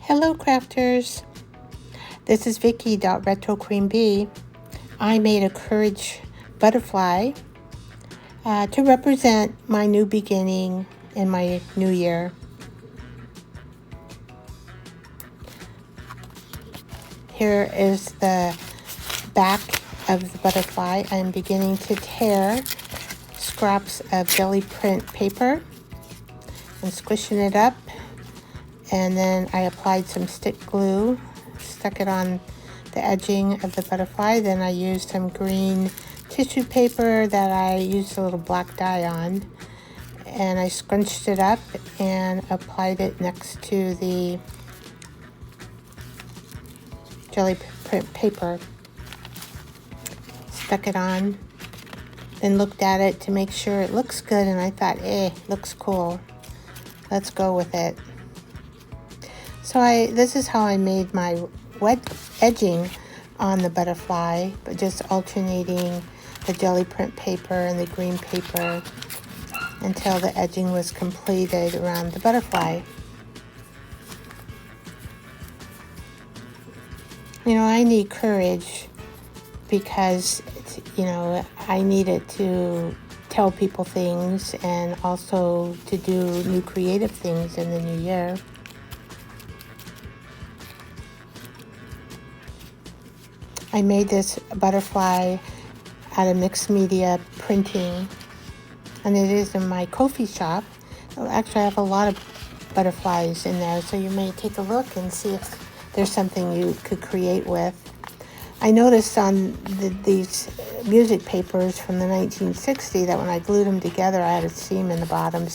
Hello crafters, this is Vicky.Retro Queen Bee. I made a courage butterfly to represent my new beginning in my new year. Here is the back of the butterfly. I'm beginning to tear scraps of jelly print paper and squishing it up, and then I applied some stick glue, stuck it on the edging of the butterfly. Then I used some green tissue paper that I used a little black dye on, and I scrunched it up and applied it next to the jelly print paper. Stuck it on, then looked at it to make sure it looks good, and I thought, looks cool. Let's go with it. So this is how I made my wet edging on the butterfly, but just alternating the jelly print paper and the green paper until the edging was completed around the butterfly. You know, I need courage because, I needed to tell people things and also to do new creative things in the new year. I made this butterfly out of mixed media printing, and it is in my Ko-fi shop. Actually, I have a lot of butterflies in there, so you may take a look and see if there's something you could create with. I noticed on these music papers from the 1960s that when I glued them together, I had a seam in the bottom, in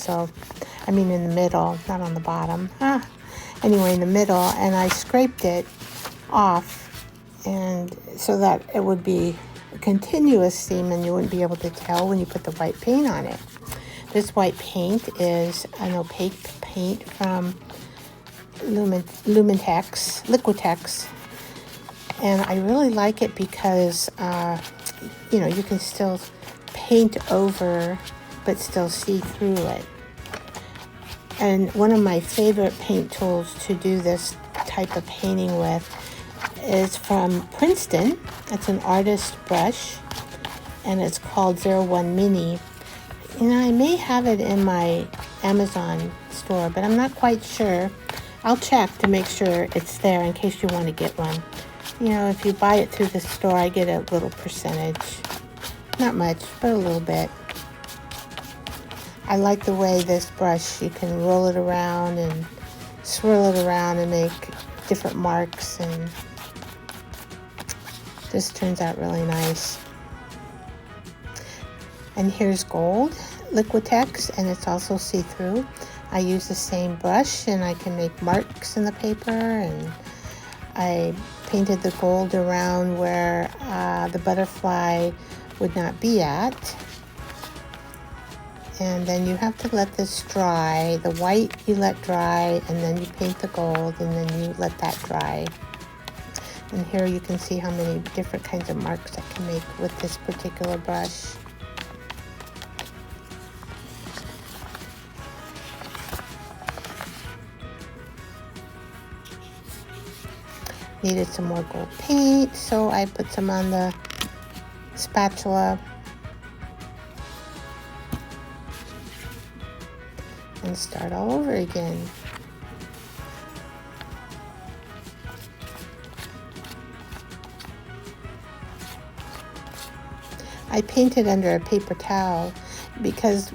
the middle, not on the bottom. Anyway, in the middle, and I scraped it off, and so that it would be a continuous seam and you wouldn't be able to tell when you put the white paint on it. This white paint is an opaque paint from Lumentex, Liquitex, and I really like it because you can still paint over but still see through it. And one of my favorite paint tools to do this type of painting with is from Princeton. It's an artist brush, and it's called 01 Mini. I may have it in my Amazon store, but I'm not quite sure. I'll check to make sure it's there in case you want to get one. If you buy it through the store, I get a little percentage. Not much, but a little bit. I like the way this brush, you can roll it around and swirl it around and make different marks, and this turns out really nice. And here's gold, Liquitex, and it's also see-through. I use the same brush, and I can make marks in the paper, and I painted the gold around where the butterfly would not be at. And then you have to let this dry. The white you let dry, and then you paint the gold, and then you let that dry. And here you can see how many different kinds of marks I can make with this particular brush. Needed some more gold paint, so I put some on the spatula and start all over again. I painted under a paper towel because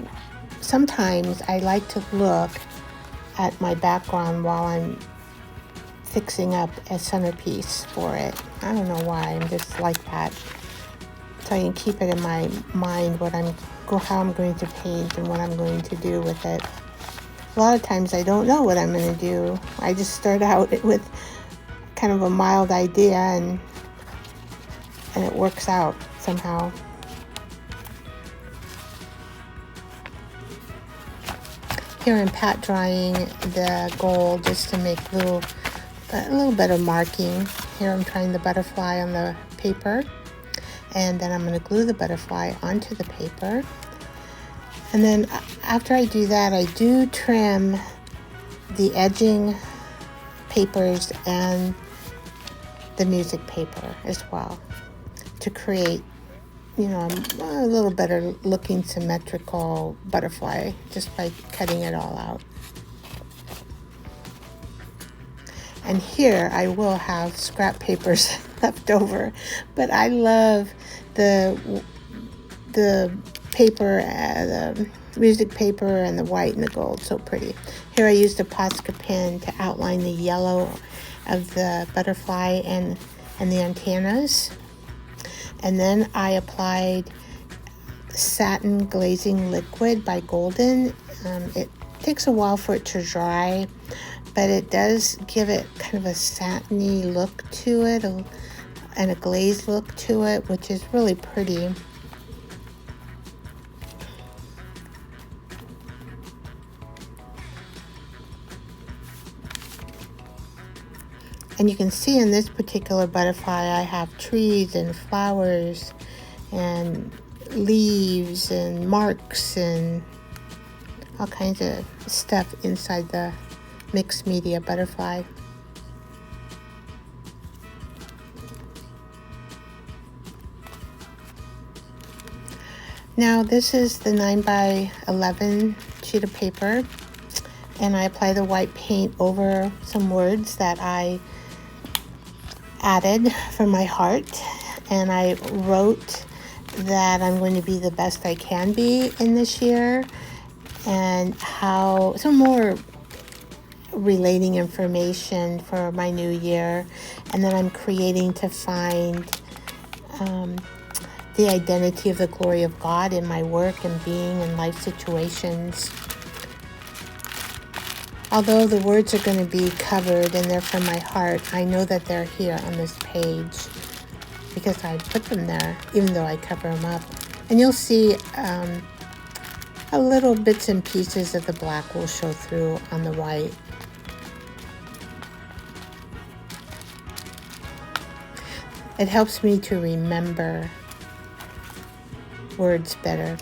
sometimes I like to look at my background while I'm fixing up a centerpiece for it. I don't know why, I'm just like that. So I can keep it in my mind how I'm going to paint and what I'm going to do with it. A lot of times I don't know what I'm going to do. I just start out with kind of a mild idea, and it works out somehow. Here I'm pat drying the gold just to make a little bit of marking. Here I'm trying the butterfly on the paper, and then I'm going to glue the butterfly onto the paper. And then after I do that, I do trim the edging papers and the music paper as well to create, you know, a little better looking symmetrical butterfly just by cutting it all out. And here I will have scrap papers left over, but I love the paper, the music paper, and the white and the gold, so pretty. Here I used a Posca pen to outline the yellow of the butterfly and the antennas. And then I applied satin glazing liquid by Golden. It takes a while for it to dry, but it does give it kind of a satiny look to it and a glazed look to it, which is really pretty. And you can see in this particular butterfly, I have trees and flowers and leaves and marks and all kinds of stuff inside the mixed media butterfly. Now this is the 9x11 sheet of paper, and I apply the white paint over some words that I added from my heart, and I wrote that I'm going to be the best I can be in this year, and how some more relating information for my new year, and then I'm creating to find the identity of the glory of God in my work and being in life situations. Although the words are going to be covered and they're from my heart, I know that they're here on this page because I put them there, even though I cover them up. And you'll see a little bits and pieces of the black will show through on the white. It helps me to remember words better.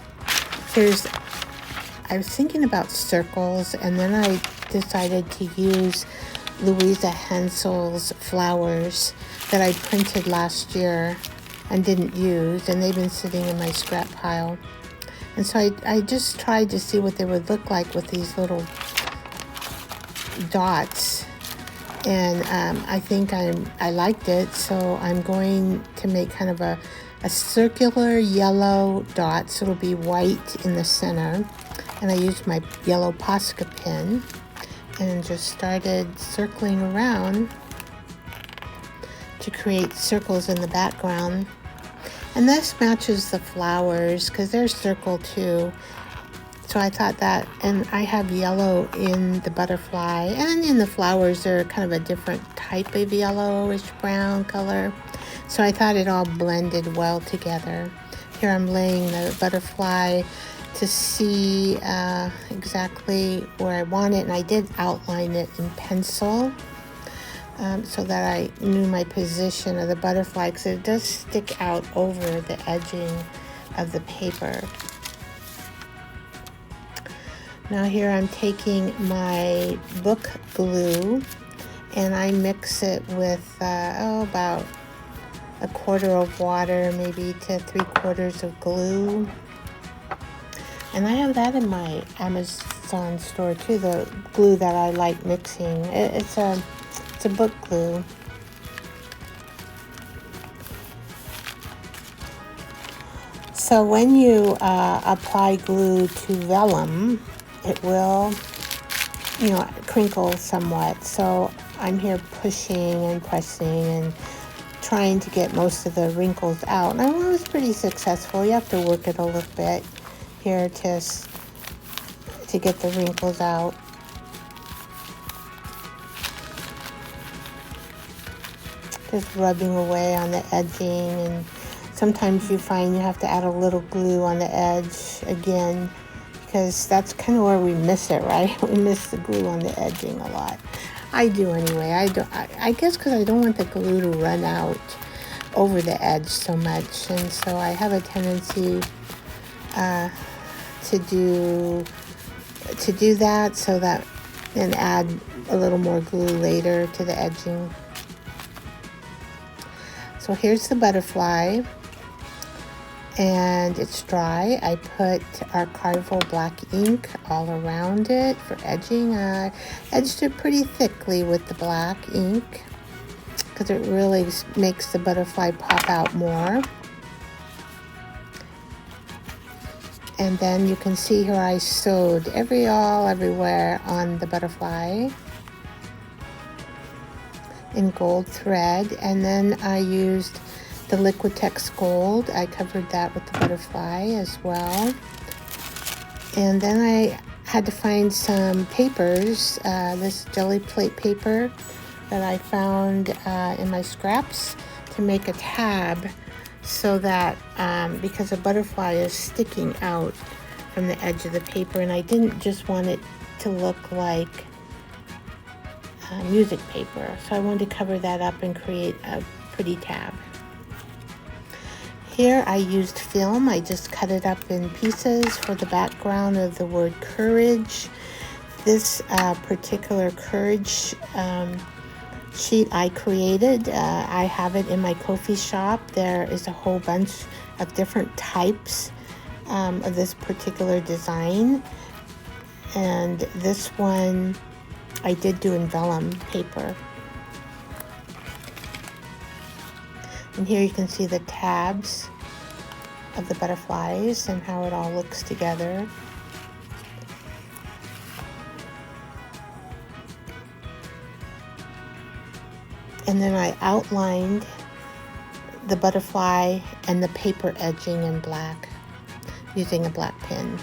I was thinking about circles, and then I decided to use Louisa Hensel's flowers that I printed last year and didn't use, and they've been sitting in my scrap pile. And so I just tried to see what they would look like with these little dots, and I think I liked it, so I'm going to make kind of a circular yellow dot, so it'll be white in the center. And I used my yellow Posca pen and just started circling around to create circles in the background. And this matches the flowers because they're circle too. So I thought that, and I have yellow in the butterfly, and in the flowers they're kind of a different type of yellowish brown color. So I thought it all blended well together. Here I'm laying the butterfly to see exactly where I want it, and I did outline it in pencil so that I knew my position of the butterfly, because it does stick out over the edging of the paper. Now here I'm taking my book glue, and I mix it with about a quarter of water, maybe to 3/4 of glue. And I have that in my Amazon store too, the glue that I like mixing. It's a book glue. So when you apply glue to vellum, it will, crinkle somewhat. So I'm here pushing and pressing and trying to get most of the wrinkles out. And I was pretty successful. You have to work it a little bit here to get the wrinkles out. Just rubbing away on the edging, and sometimes you find you have to add a little glue on the edge again, because that's kind of where we miss it, right? We miss the glue on the edging a lot. I do anyway. I guess because I don't want the glue to run out over the edge so much, and so I have a tendency to do that, so that and add a little more glue later to the edging. So here's the butterfly, and it's dry. I put archival black ink all around it for edging. I edged it pretty thickly with the black ink because it really makes the butterfly pop out more. And then you can see here I sewed everywhere on the butterfly in gold thread, and then I used the Liquitex Gold. I covered that with the butterfly as well. And then I had to find some papers, this jelly plate paper that I found in my scraps, to make a tab, so that because a butterfly is sticking out from the edge of the paper, and I didn't just want it to look like music paper, so I wanted to cover that up and create a pretty tab. Here I used film. I just cut it up in pieces for the background of the word courage. This particular courage sheet I created. I have it in my Ko-fi shop. There is a whole bunch of different types of this particular design, and this one I did do in vellum paper. And here you can see the tabs of the butterflies and how it all looks together. And then I outlined the butterfly and the paper edging in black using a black pen.